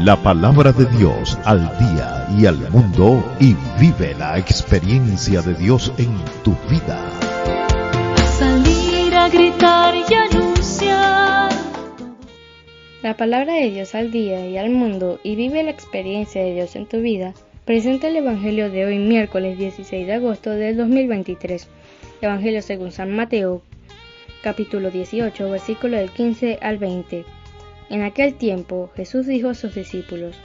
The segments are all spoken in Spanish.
la palabra de Dios al día y al mundo, y vive la experiencia de Dios en tu vida. Salir a gritar y anunciar. La palabra de Dios al día y al mundo, y vive la experiencia de Dios en tu vida. Presenta el Evangelio de hoy, miércoles 16 de agosto del 2023. Evangelio según San Mateo, capítulo 18, versículo del 15 al 20. En aquel tiempo Jesús dijo a sus discípulos: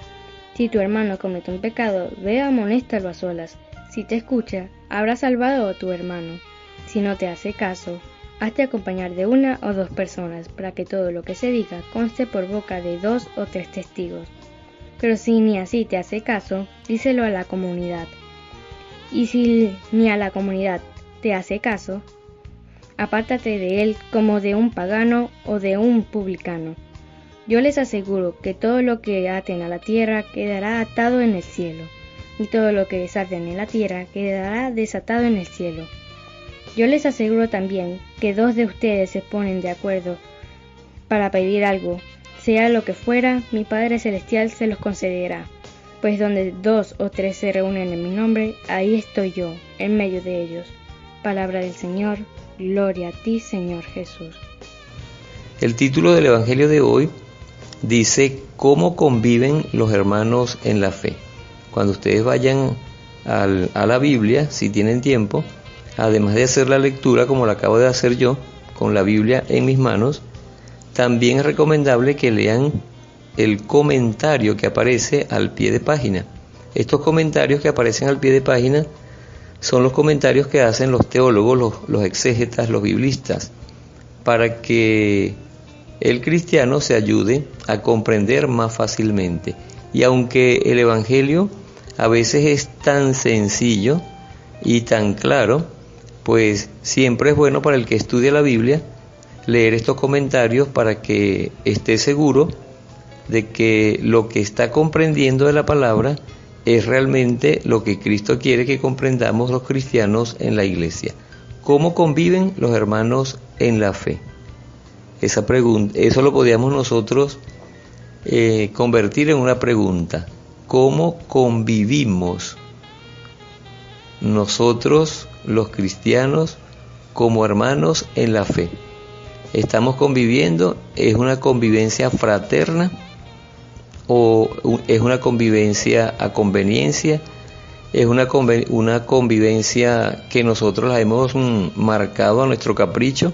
si tu hermano comete un pecado, ve, amonéstalo a solas. Si te escucha, habrás salvado a tu hermano. Si no te hace caso, hazte acompañar de una o dos personas, para que todo lo que se diga conste por boca de 2 o 3 testigos. Pero si ni así te hace caso, díselo a la comunidad. Y si ni a la comunidad te hace caso, apártate de él como de un pagano o de un publicano. Yo les aseguro que todo lo que aten a la tierra quedará atado en el cielo, y todo lo que desaten en la tierra quedará desatado en el cielo. Yo les aseguro también que 2 de ustedes se ponen de acuerdo para pedir algo, sea lo que fuera, mi Padre Celestial se los concederá. Pues donde 2 o 3 se reúnen en mi nombre, ahí estoy yo, en medio de ellos. Palabra del Señor, gloria a ti, Señor Jesús. El título del Evangelio de hoy dice: ¿cómo conviven los hermanos en la fe? Cuando ustedes vayan a la Biblia, si tienen tiempo, además de hacer la lectura como la acabo de hacer yo, con la Biblia en mis manos, también es recomendable que lean el comentario que aparece al pie de página. Estos comentarios que aparecen al pie de página son los comentarios que hacen los teólogos, los exégetas, los biblistas, para que el cristiano se ayude a comprender más fácilmente. Y aunque el Evangelio a veces es tan sencillo y tan claro, pues siempre es bueno para el que estudia la Biblia leer estos comentarios para que esté seguro de que lo que está comprendiendo de la palabra es realmente lo que Cristo quiere que comprendamos los cristianos en la iglesia. ¿Cómo conviven los hermanos en la fe? Esa pregunta, eso lo podíamos nosotros convertir en una pregunta. ¿Cómo convivimos nosotros, los cristianos, como hermanos en la fe? ¿Estamos conviviendo? ¿Es una convivencia fraterna o es una convivencia a conveniencia? ¿Es una convivencia que nosotros la hemos marcado a nuestro capricho?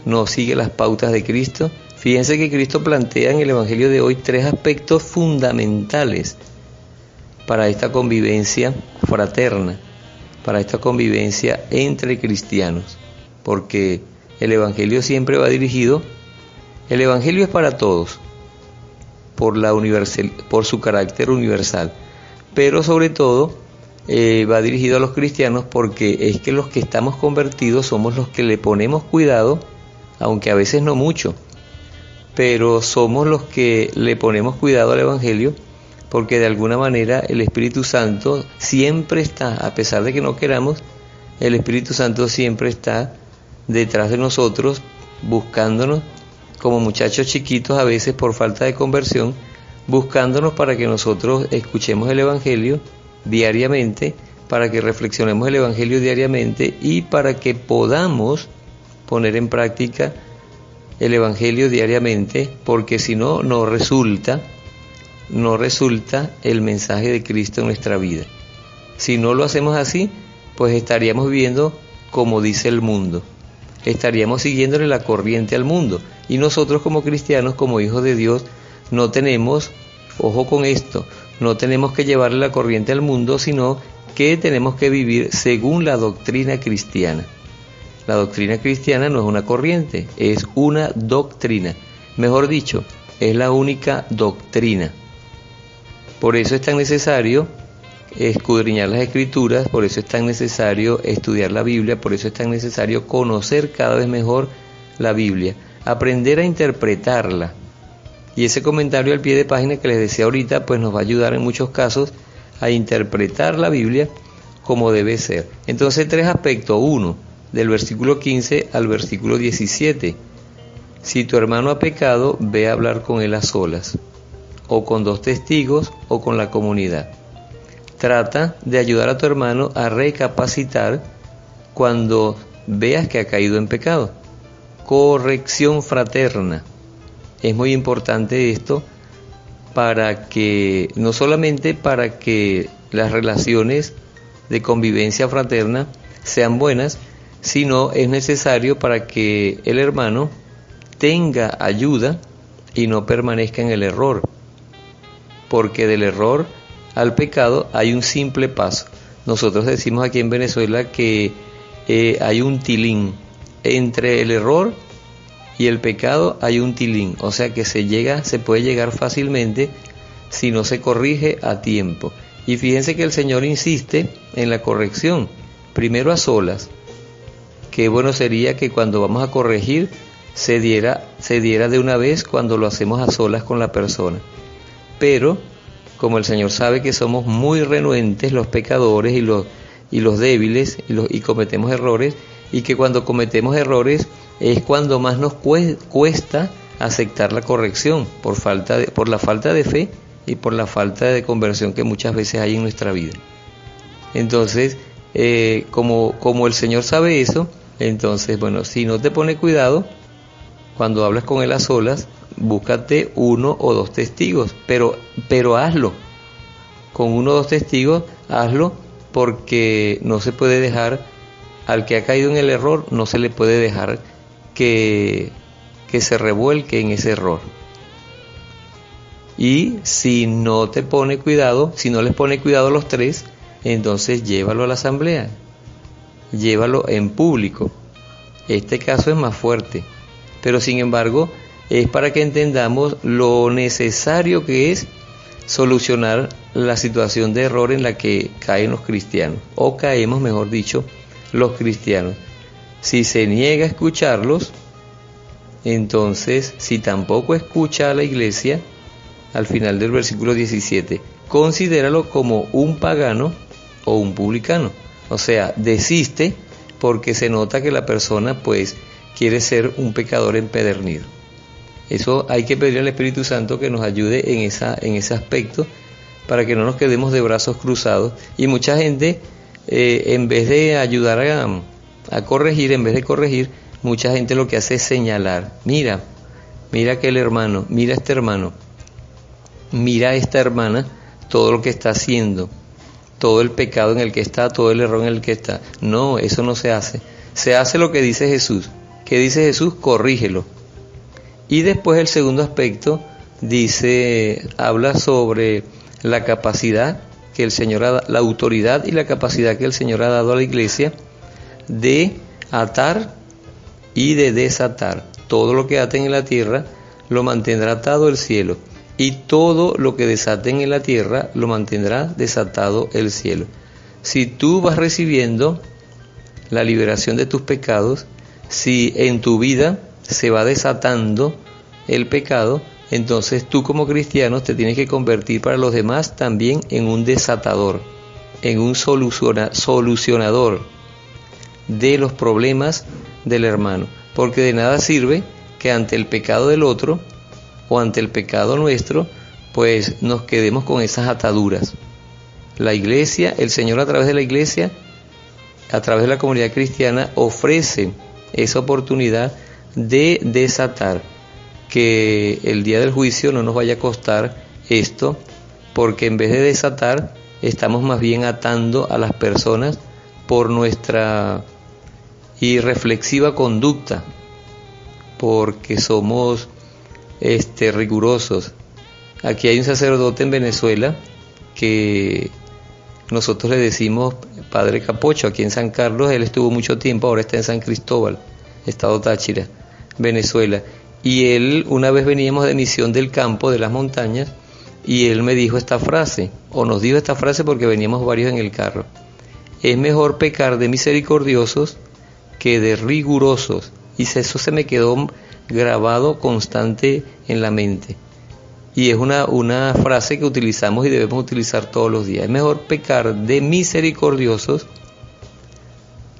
¿No sigue las pautas de Cristo? Fíjense que Cristo plantea en el Evangelio de hoy 3 aspectos fundamentales para esta convivencia fraterna, para esta convivencia entre cristianos, porque el Evangelio siempre va dirigido, el Evangelio es para todos, por su carácter universal, pero sobre todo va dirigido a los cristianos, porque es que los que estamos convertidos somos los que le ponemos cuidado, aunque a veces no mucho, pero somos los que le ponemos cuidado al Evangelio, porque de alguna manera el Espíritu Santo siempre está, a pesar de que no queramos, el Espíritu Santo siempre está detrás de nosotros, buscándonos, como muchachos chiquitos a veces por falta de conversión, buscándonos para que nosotros escuchemos el Evangelio diariamente, para que reflexionemos el Evangelio diariamente y para que podamos poner en práctica el Evangelio diariamente, porque si no, no resulta el mensaje de Cristo en nuestra vida. Si no lo hacemos así, pues estaríamos viviendo como dice el mundo, estaríamos siguiéndole la corriente al mundo, y nosotros como cristianos, como hijos de Dios, no tenemos, ojo con esto, no tenemos que llevarle la corriente al mundo, sino que tenemos que vivir según la doctrina cristiana. La doctrina cristiana no es una corriente, es una doctrina. Mejor dicho, es la única doctrina. Por eso es tan necesario escudriñar las Escrituras, por eso es tan necesario estudiar la Biblia, por eso es tan necesario conocer cada vez mejor la Biblia, aprender a interpretarla. Y ese comentario al pie de página que les decía ahorita, pues nos va a ayudar en muchos casos a interpretar la Biblia como debe ser. Entonces, 3 aspectos. 1, del versículo 15 al versículo 17. Si tu hermano ha pecado, ve a hablar con él a solas. o con 2 testigos, o con la comunidad. Trata de ayudar a tu hermano a recapacitar cuando veas que ha caído en pecado. Corrección fraterna. Es muy importante esto para que, no solamente para que las relaciones de convivencia fraterna sean buenas, sino es necesario para que el hermano tenga ayuda y no permanezca en el error, porque del error al pecado hay un simple paso. Nosotros decimos aquí en Venezuela que hay un tilín, entre el error y el pecado hay un tilín, o sea que se puede llegar fácilmente si no se corrige a tiempo. Y fíjense que el Señor insiste en la corrección, primero a solas. Qué bueno sería que cuando vamos a corregir se diera de una vez cuando lo hacemos a solas con la persona. Pero como el Señor sabe que somos muy renuentes los pecadores y los débiles y cometemos errores, y que cuando cometemos errores es cuando más nos cuesta aceptar la corrección por la falta de fe y por la falta de conversión que muchas veces hay en nuestra vida. Entonces, como el Señor sabe eso, entonces, bueno, si no te pone cuidado, cuando hablas con Él a solas, búscate 1 o 2 testigos, pero hazlo. Con 1 o 2 testigos, hazlo, porque no se puede dejar, al que ha caído en el error, no se le puede dejar que se revuelque en ese error. Y si no te pone cuidado, si no les pone cuidado a los 3, entonces llévalo a la asamblea, llévalo en público. Este caso es más fuerte, pero sin embargo es para que entendamos lo necesario que es solucionar la situación de error en la que caen los cristianos, o caemos, mejor dicho, los cristianos. Si se niega a escucharlos, entonces, si tampoco escucha a la iglesia, al final del versículo 17, considéralo como un pagano o un publicano. O sea, desiste porque se nota que la persona pues quiere ser un pecador empedernido. Eso hay que pedirle al Espíritu Santo que nos ayude en ese aspecto, para que no nos quedemos de brazos cruzados. Y mucha gente, en vez de ayudar a corregir, en vez de corregir, mucha gente lo que hace es señalar. Mira aquel hermano, mira este hermano, mira a esta hermana, todo lo que está haciendo, todo el pecado en el que está, todo el error en el que está. No, eso no se hace. Se hace lo que dice Jesús. ¿Qué dice Jesús? Corrígelo. Y después el segundo aspecto habla sobre la capacidad que el Señor la autoridad y la capacidad que el Señor ha dado a la iglesia de atar y de desatar. Todo lo que aten en la tierra lo mantendrá atado el cielo, y todo lo que desaten en la tierra lo mantendrá desatado el cielo. Si tú vas recibiendo la liberación de tus pecados, si en tu vida se va desatando el pecado, entonces tú como cristiano te tienes que convertir para los demás también en un desatador, en un solucionador de los problemas del hermano, porque de nada sirve que ante el pecado del otro o ante el pecado nuestro, pues nos quedemos con esas ataduras. La iglesia, el Señor a través de la iglesia, a través de la comunidad cristiana, ofrece esa oportunidad de desatar, que el día del juicio no nos vaya a costar esto, porque en vez de desatar, estamos más bien atando a las personas por nuestra irreflexiva conducta, porque somos rigurosos. Aquí hay un sacerdote en Venezuela que nosotros le decimos Padre Capocho, aquí en San Carlos. Él estuvo mucho tiempo, ahora está en San Cristóbal, estado Táchira, Venezuela. Y él, una vez veníamos de misión del campo, de las montañas, y él me dijo esta frase, o nos dijo esta frase porque veníamos varios en el carro: es mejor pecar de misericordiosos que de rigurosos. Y eso se me quedó grabado constante en la mente. Y es una frase que utilizamos y debemos utilizar todos los días. Es mejor pecar de misericordiosos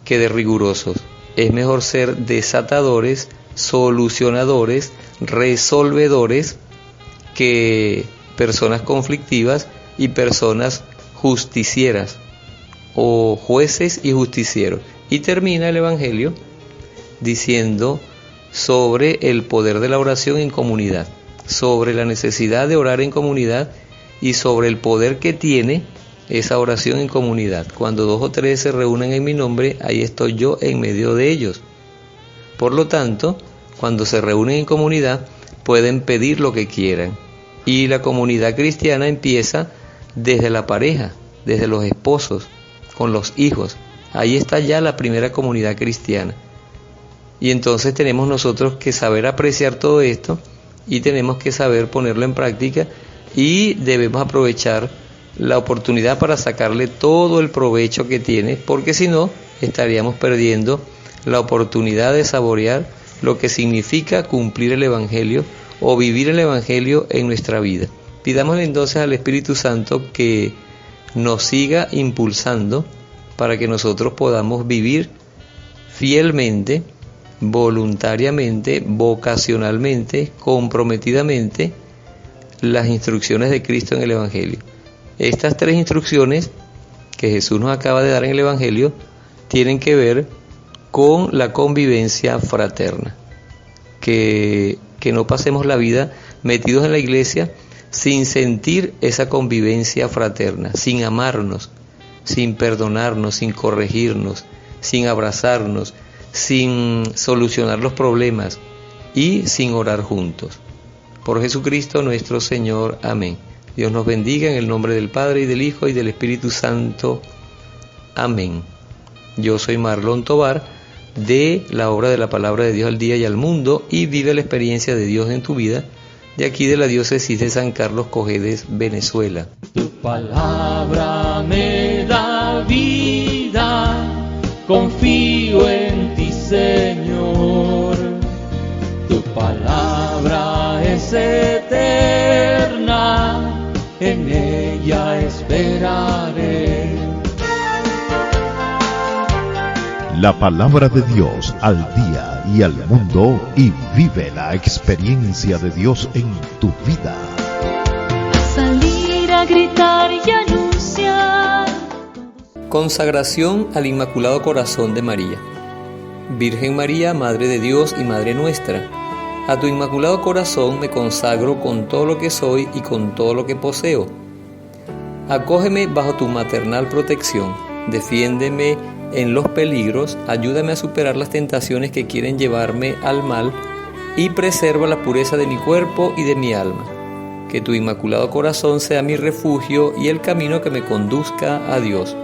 que de rigurosos. Es mejor ser desatadores, solucionadores, resolvedores, que personas conflictivas y personas justicieras, o jueces y justicieros. Y termina el Evangelio diciendo sobre el poder de la oración en comunidad, sobre la necesidad de orar en comunidad y sobre el poder que tiene esa oración en comunidad. Cuando 2 o 3 se reúnen en mi nombre, ahí estoy yo en medio de ellos. Por lo tanto, cuando se reúnen en comunidad, pueden pedir lo que quieran. Y la comunidad cristiana empieza desde la pareja, desde los esposos, con los hijos. Ahí está ya la primera comunidad cristiana. Y entonces tenemos nosotros que saber apreciar todo esto y tenemos que saber ponerlo en práctica y debemos aprovechar la oportunidad para sacarle todo el provecho que tiene, porque si no, estaríamos perdiendo la oportunidad de saborear lo que significa cumplir el Evangelio o vivir el Evangelio en nuestra vida. Pidámosle entonces al Espíritu Santo que nos siga impulsando para que nosotros podamos vivir fielmente, voluntariamente, vocacionalmente, comprometidamente las instrucciones de Cristo en el Evangelio. Estas 3 instrucciones que Jesús nos acaba de dar en el Evangelio tienen que ver con la convivencia fraterna. Que no pasemos la vida metidos en la iglesia sin sentir esa convivencia fraterna, sin amarnos, sin perdonarnos, sin corregirnos, sin abrazarnos, sin solucionar los problemas y sin orar juntos. Por Jesucristo nuestro Señor. Amén. Dios nos bendiga en el nombre del Padre y del Hijo y del Espíritu Santo. Amén. Yo soy Marlon Tovar, de la obra de la Palabra de Dios al día y al mundo, y vive la experiencia de Dios en tu vida, de aquí de la diócesis de San Carlos Cojedes, Venezuela. Tu palabra me da vida, confío en ti, Señor. Tu palabra es eterna, en ella esperaré. La palabra de Dios al día y al mundo, y vive la experiencia de Dios en tu vida. Salir a gritar y anunciar. Consagración al Inmaculado Corazón de María. Virgen María, Madre de Dios y Madre nuestra, a tu Inmaculado Corazón me consagro con todo lo que soy y con todo lo que poseo. Acógeme bajo tu maternal protección, defiéndeme en los peligros, ayúdame a superar las tentaciones que quieren llevarme al mal y preserva la pureza de mi cuerpo y de mi alma. Que tu Inmaculado Corazón sea mi refugio y el camino que me conduzca a Dios.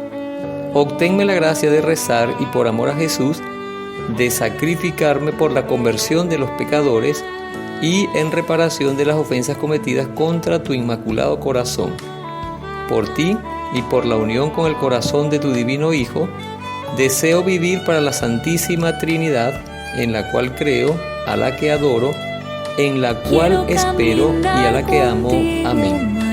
Obténme la gracia de rezar y, por amor a Jesús, de sacrificarme por la conversión de los pecadores y en reparación de las ofensas cometidas contra tu Inmaculado Corazón. Por ti y por la unión con el corazón de tu divino Hijo, deseo vivir para la Santísima Trinidad, en la cual creo, a la que adoro, en la cual espero y a la que amo. Amén.